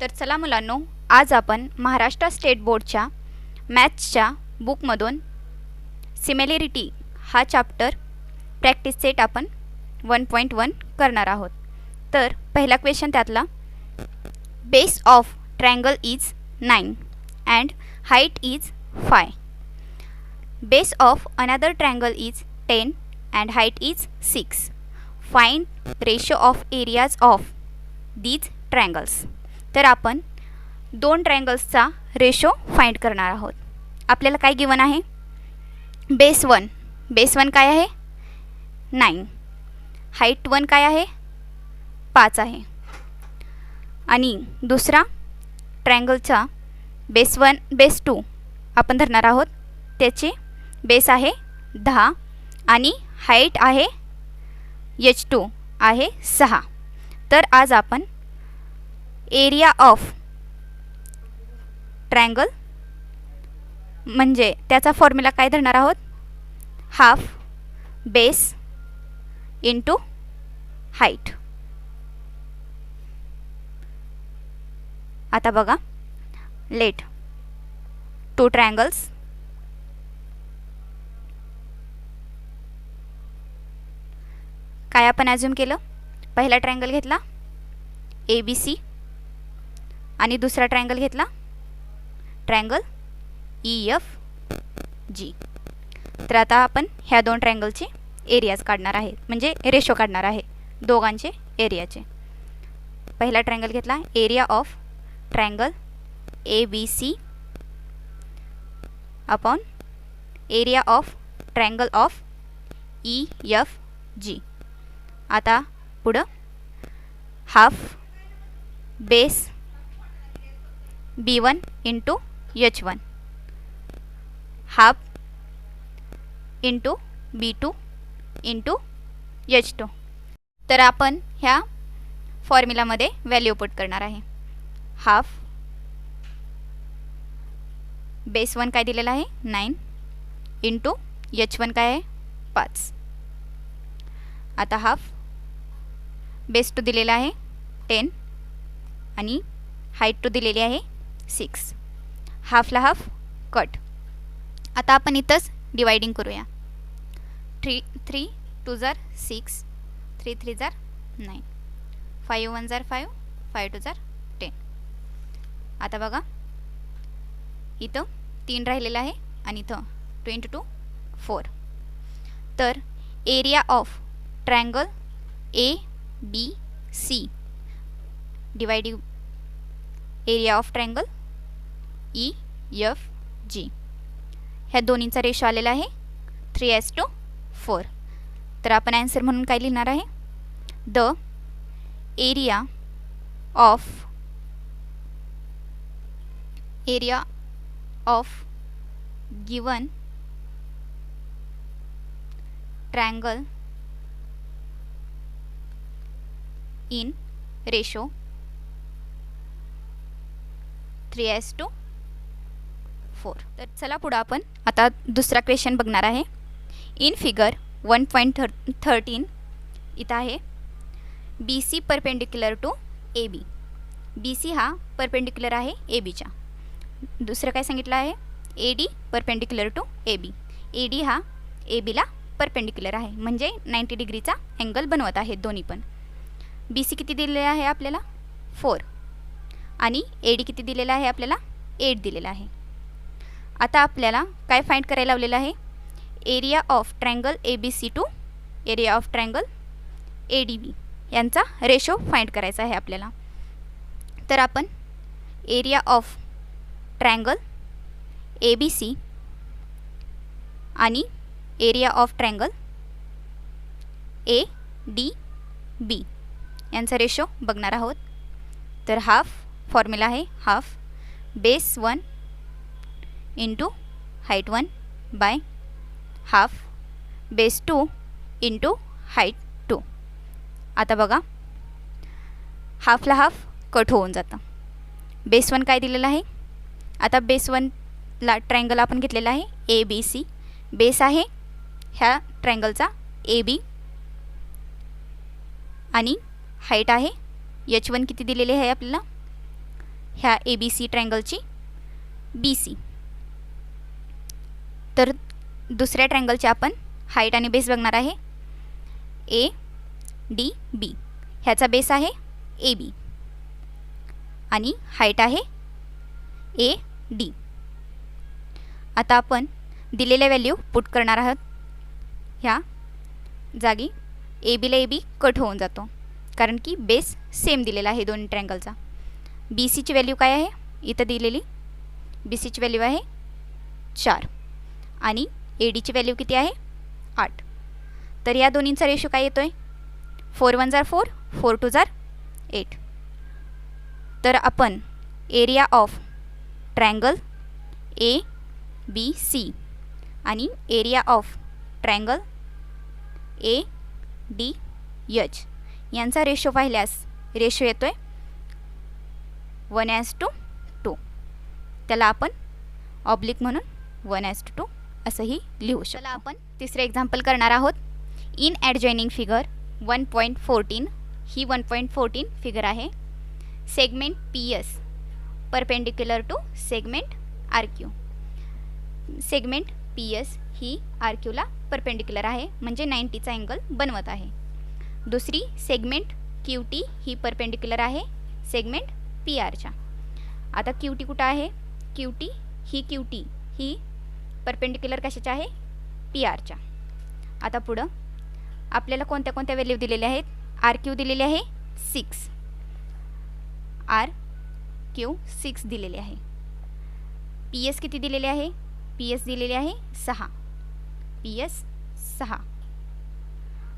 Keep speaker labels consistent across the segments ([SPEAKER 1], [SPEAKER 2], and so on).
[SPEAKER 1] तर चला मुलांनो, आज आपण महाराष्ट्र स्टेट बोर्डच्या मॅथ्सच्या बुकमधून सिमिलॅरिटी हा चॅप्टर प्रॅक्टिस सेट आपण 1.1 करणार आहोत। तर पहिला क्वेश्चन त्यातला, base of triangle is 9 and height is 5. Base of another triangle is 10 and height is 6. Find ratio of areas of these triangles. तर आपण दोन ट्रायंगल्सचा रेशो फाइंड करणार आहोत। आपल्याला काय गिवन आहे? बेस 1 काय आहे? 9. हाईट 1 काय आहे? 5 आहे। आणि दुसरा ट्रायंगलचा बेस 2 आपण धरणार आहोत, त्याचे बेस आहे 10 आणि हाईट आहे h2 आहे 6। तर आज आपण एरिया ऑफ ट्रायंगल म्हणजे त्याचा फॉर्म्युला काय धरणार आहोत? Half base into height. आता बघा, लेट टू ट्रायंगल्स काय आपण अज्यूम केलं? पहिला ट्रायंगल घेतला ABC आणि दुसरा ट्रायंगल घेतला ट्रायंगल EFG। तर आता आपण ह्या दोन ट्रायंगलचे एरियाज काढणार आहे, म्हणजे रेशो काढणार आहे दोघांचे एरियाचे। पहिला ट्रायंगल घेतला, area of triangle ABC upon area of triangle of EFG। आता पुढं half base B1 into H1 half into B2 into H2। तर आपण ह्या फॉर्म्युलामध्ये व्हॅल्यू पुट करणार आहे। हाफ बेस 1 काय दिलेला आहे? 9 इंटू H1 काय आहे? 5। आता हाफ बेस 2 दिलेला आहे 10 आणि हाईट 2 दिलेली आहे 6। हाफला हाफ कट। आता आपण इथंच डिवाइडिंग करूया। 3 2 जार 6, 3 3 जार 9, 5 1 जार 5, 5 2 जार 10। आता बघा, इथं 3 राहिलेला आहे आणि इथं 2 × 2 4। तर area of triangle ABC dividing area of triangle EFG, ह्या दोन्हीचा रेशो आलेला आहे 3:4। तर आपण आन्सर म्हणून काय लिहिणार आहे? The area of given triangle in ratio 3:4। तर चला पुढे आपण आता दुसरा क्वेश्चन बघणार आहे। इन फिगर 1.13 इथं आहे BC perpendicular to AB। BC हा परपेंडिक्युलर आहे ABच्या। दुसरं काय सांगितलं आहे? AD perpendicular to AB। AD हा ABला परपेंडिक्युलर आहे, म्हणजे 90 डिग्रीचा अँगल बनवत आहेत दोन्ही पण। BC किती दिलेला आहे आपल्याला? 4 आणि AD किती दिलेला आहे आपल्याला? 8 दिलेला आहे। आता आपल्याला काय फाइंड करायला लावलेलं आहे? Area of triangle ABC to area of triangle ADB यांचा रेशो फाइंड करायचा आहे आपल्याला। तर आपण एरिया ऑफ ट्रायंगल ABC आणि एरिया ऑफ ट्रायंगल ADB यांचा रेशो बघणार आहोत। तर हाफ फॉर्म्युला आहे half base 1 into height 1 by half base 2 into height 2। आता बघा, हाफला हाफ कट होऊन जातं। बेस 1 काय दिलेला आहे? आता बेस 1ला ट्रायंगल आपण घेतलेला आहे ABC। बेस आहे ह्या ट्रायंगलचा AB आणि हाईट आहे H1 किती दिलेली आहे आपल्याला? ह्या ABC ट्रायंगलची BC. तर दुसऱ्या ट्रायंगलचे आपण हाईट आणि बेस बघणार आहे. ADB ह्याचा बेस आहे AB आणि हाईट आहे AD. आता आपण दिलेल्या व्हॅल्यू पुट करणार आहोत. ह्या जागी AB ला AB कट होऊन जातो कारण की बेस सेम दिलेला आहे दोन्ही ट्रायंगलचा. BC ची व्हॅल्यू काय आहे इथं दिलेली. BC ची व्हॅल्यू आहे 4 आणि AD ची व्हॅल्यू किती आहे 8. तर या दोन्हींचा रेशो काय येतोय 4 1 जार 4 4 2 जार 8. तर आपण एरिया ऑफ ट्रायंगल ABC आणि एरिया ऑफ ट्रायंगल ADH यांचा रेशो पाहिल्यास रेशो येतोय 1:2. त्याला आपण ऑब्लिक म्हणून 1:2 असंही लिहू शकतो. चला आपण तिसरे एक्झाम्पल करणार आहोत. इन ॲडजॉइनिंग फिगर 1.14 ही 1.14 फिगर आहे. Segment PS perpendicular to segment RQ. Segment PS ही RQला परपेंडिक्युलर आहे म्हणजे 90चा अँगल बनवत आहे. दुसरी सेगमेंट QT ही परपेंडिक्युलर आहे सेगमेंट PRच्या. आता QT कुठं आहे QT ही परपेंडिक्युलर कशाच्या आहे PRच्या. आता पुढं आपल्याला कोणत्या कोणत्या व्हॅल्यू दिलेल्या आहेत. RQ दिलेले आहे 6 RQ 6 दिलेले आहे. PS किती दिलेले आहे PS दिलेले आहे 6 PS 6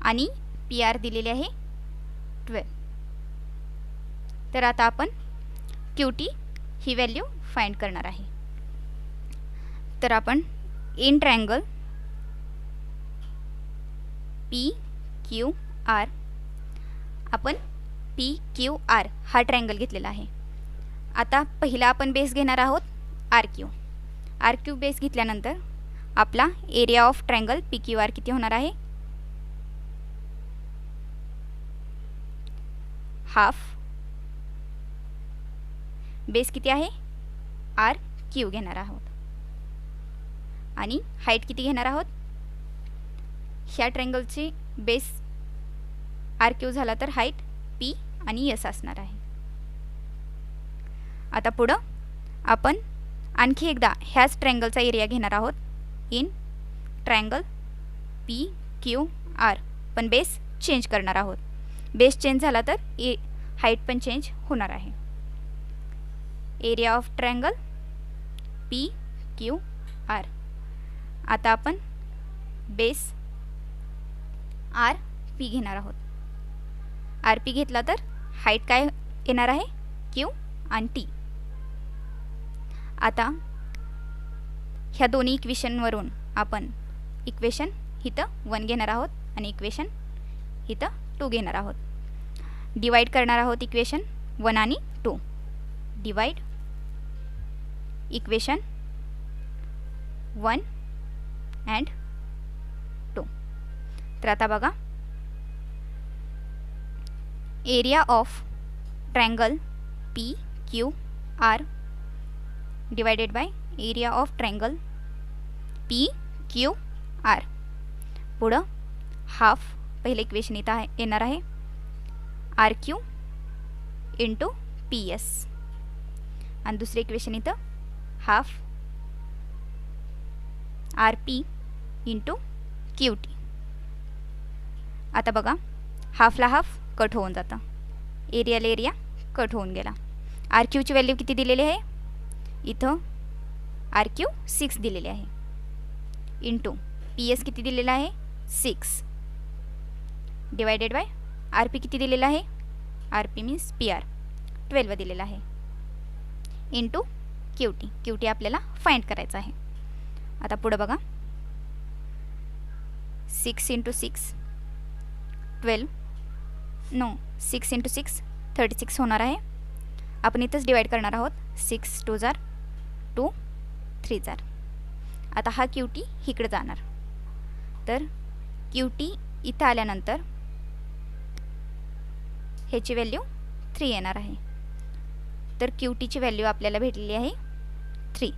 [SPEAKER 1] आणि PR दिलेले आहे 12. तर आता आपण QT ही व्हॅल्यू फाइंड करणार आहे. तर आपण इन ट्रायंगल PQR आपण PQR हा ट्रायंगल घेतलेला आहे. आता पहिला आपण बेस घेणार आहोत RQ बेस घेतल्यानंतर आपला एरिया ऑफ ट्रायंगल PQR किती होणार आहे हाफ. बेस किती आहे RQ घेणार आहोत आणि हाईट किती घेणार आहोत. ह्या ट्रायंगलची बेस RQ झाला तर हाईट P आणि S असणार आहे. आता पुढं आपण आणखी एकदा ह्याच ट्रायंगलचा एरिया घेणार आहोत इन ट्रायंगल PQR पण बेस चेंज करणार आहोत. बेस चेंज झाला तर हाईट पण चेंज होणार आहे. Area of triangle PQR. आता आपण बेस RP घेणार आहोत. RP घेतला तर हाईट काय येणार आहे Q आणि T. आता ह्या दोन्ही इक्वेशनवरून आपण इक्वेशन इथं 1 घेणार आहोत आणि इक्वेशन इथं 2 घेणार आहोत. डिवाइड करणार आहोत इक्वेशन 1 आणि 2. Divide equation 1 and 2. तर आता बघा area of triangle PQR divided by area of triangle PQR. पुढं हाफ पहिले इक्वेशन इथं येणार आहे RQ इंटू PS आणि दुसरे इक्वेशन इथं हाफ RP इंटू QT. आता बघा हाफला हाफ कट होऊन जातं एरियाला एरिया कट होऊन गेला. RQ ची व्हॅल्यू किती दिलेली आहे इथं RQ 6 दिलेले आहे इंटू PS किती दिलेला आहे 6 डिवाइडेड बाय RP किती दिलेला आहे RP मीन्स PR 12 दिलेला आहे इंटू QT आपल्याला फाइंड करायचं आहे. आता पुढे बघा 6 इंटू 6 12 नो 6 इंटू 6 36 होणार आहे. आपण इथंच डिवाइड करणार आहोत 6 2 जार 2 3 जार. आता हा QT इकडे जाणार तर QT इथं आल्यानंतर ह्याची व्हॅल्यू 3 येणार आहे. तर QTची व्हॅल्यू आपल्याला भेटलेली आहे 3.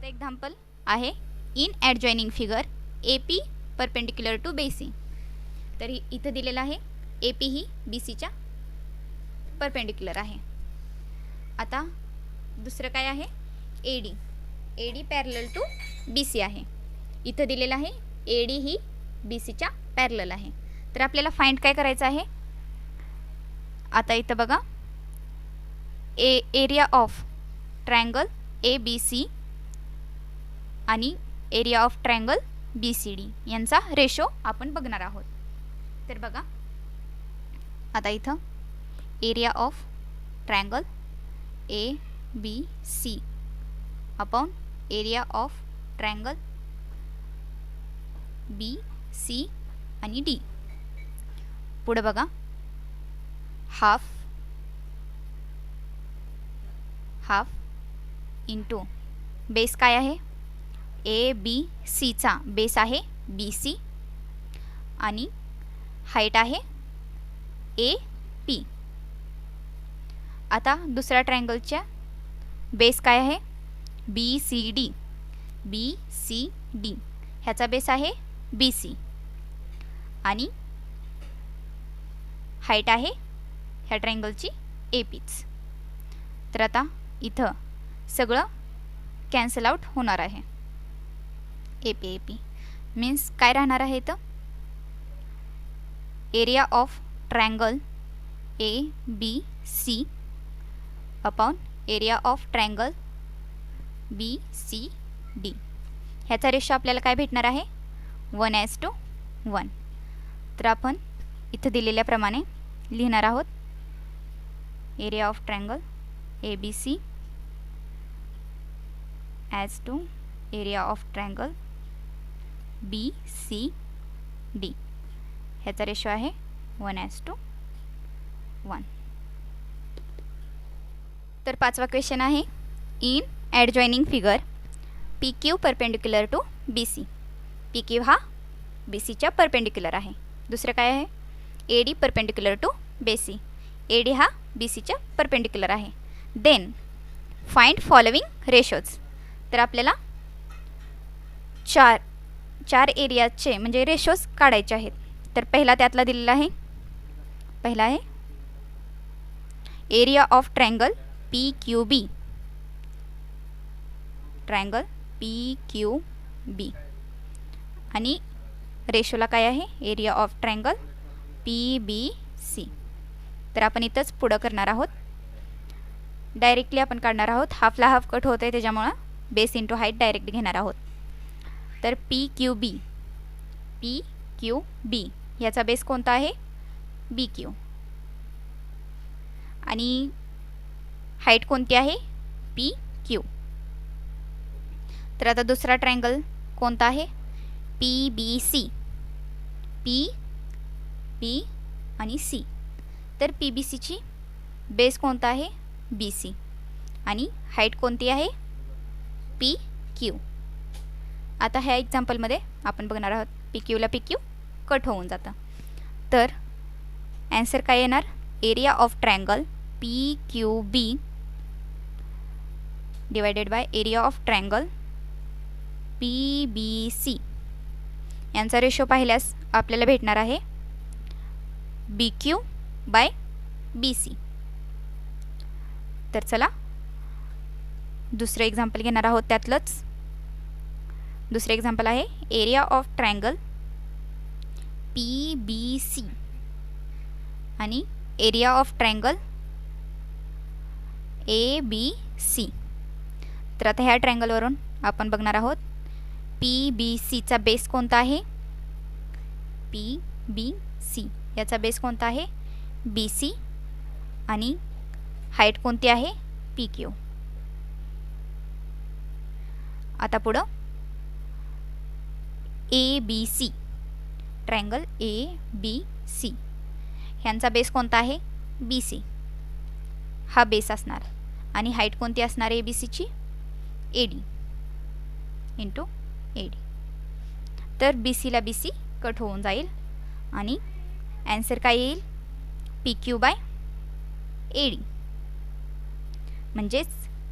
[SPEAKER 1] एक्झाम्पल आहे in adjoining figure AP perpendicular to BC. तर इथं दिलेलं आहे AP ही BCच्या परपेंडिक्युलर आहे. आता दुसरं काय आहे AD पॅरलल टू BC आहे. इथं दिलेलं आहे AD ही BCच्या पॅरलल आहे. तर आपल्याला फाइंड काय करायचं आहे. आता इथं बघा एरिया ऑफ ट्रायंगल ABC आणि एरिया ऑफ ट्रायंगल BCD यांचा रेशो आपण बघणार आहोत. तर बघा आता इथं area of triangle ABC upon area of triangle BC आणि D. पुढे बघा हाफ इंटू बेस काय आहे ABCचा बेस आहे BC आणि हाईट आहे AP. आता दुसऱ्या ट्रायंगलच्या बेस काय आहे BCD ह्याचा बेस आहे BC आणि हाईट आहे ह्या ट्रायंगलची APच. तर आता इथं सगळं कॅन्सल आउट होणार आहे. AP मीन्स काय राहणार आहे इथं area of triangle ABC upon area of triangle BCD. ह्याचा रेशो आपल्याला काय भेटणार आहे 1:1. तर आपण इथं दिलेल्याप्रमाणे लिहिणार आहोत area of triangle ABC as to area of triangle BCD. ह्याचा रेशो आहे 1:1. तर 5वा क्वेश्चन आहे in adjoining figure PQ perpendicular to BC. PQ हा BCच्या परपेंडिक्युलर आहे. दुसरं काय आहे AD perpendicular to BC. AD हा BCच्या परपेंडिक्युलर आहे. Then find following ratios. तर आपल्याला चार एरियाचे म्हणजे रेशोज काढायचे आहेत. तर पहिला त्यातला दिलेला आहे पहिला आहे एरिया ऑफ ट्रायंगल PQB आणि रेशोला काय आहे एरिया ऑफ ट्रायंगल PBC. तर आपण इथंच पुढं करणार आहोत. डायरेक्टली आपण काढणार आहोत. हाफला हाफ कट होत आहे त्याच्यामुळं बेस इंटू हाईट डायरेक्ट घेणार आहोत. तर PQB याचा बेस कोणता आहे BQ आणि हाईट कोणती आहे PQ. तर आता दुसरा ट्रायंगल कोणता आहे PBC P आणि C. तर PBCची बेस कोणता आहे BC आणि हाईट कोणती आहे PQ. आता ह्या एक्झाम्पलमध्ये आपण बघणार आहोत PQला PQ कट होऊन जातं. तर ॲन्सर काय येणार area of triangle PQB divided by area of triangle PBC. यांचा रेशो पाहिल्यास आपल्याला भेटणार आहे BQ बाय BC. तर चला दुसरं एक्झाम्पल घेणार आहोत. त्यातलंच दुसरं एक्झाम्पल आहे एरिया ऑफ ट्रायंगल PBC आणि एरिया ऑफ ट्रायंगल ABC. तर आता ह्या ट्रायंगलवरून आपण बघणार आहोत PBCचा बेस कोणता आहे PBC. याचा बेस कोणता आहे BC आणि हाईट कोणती आहे PQ. आता पुढं ABC ट्रायंगल ABC ह्यांचा बेस कोणता आहे BC. हा बेस असणार आणि हाईट कोणती असणार ABCची AD इंटू AD. तर BCला BC कट होऊन जाईल आणि ॲन्सर काय येईल PQ बाय AD. म्हणजेच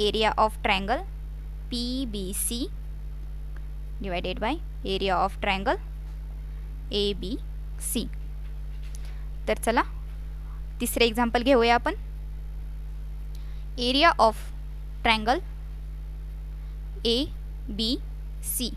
[SPEAKER 1] area of triangle PBC divided by area of triangle ABC. तर चला तिसरे एक्झाम्पल घेऊया आपण. एरिया ऑफ ट्रायंगल ABC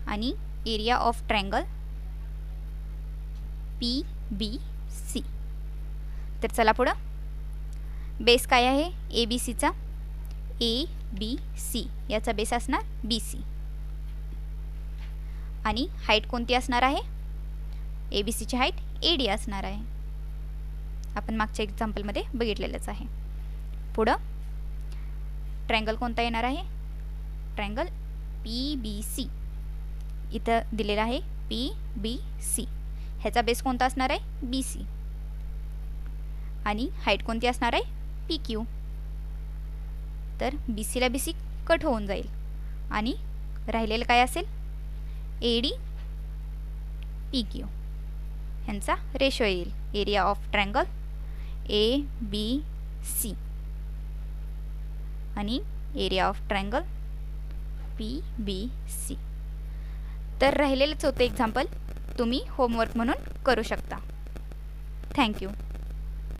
[SPEAKER 1] आणि एरिया ऑफ ट्रायंगल PBC. तर चला पुढं. बेस काय आहे ABCचा? ABC याचा बेस असणार BC आणि हाईट कोणती असणार आहे? ABCची हाईट AD असणार आहे. आपण मागच्या एक्झाम्पलमध्ये बघितलेलंच आहे. पुढं ट्रायंगल कोणता येणार आहे? ट्रायंगल PBC इथं दिलेला आहे PBC. ह्याचा बेस कोणता असणार आहे? BC आणि हाईट कोणती असणार आहे? PQ. तर BC ला BC कट होऊन जाईल आणि राहिलेलं काय असेल? AD PQ ह्यांचा रेशो येईल. एरिया ऑफ ट्रायंगल ABC आणि एरिया ऑफ ट्रायंगल PBC. तर राहिलेलं चौथं एक्झाम्पल तुम्ही होमवर्क म्हणून करू शकता. थँक्यू.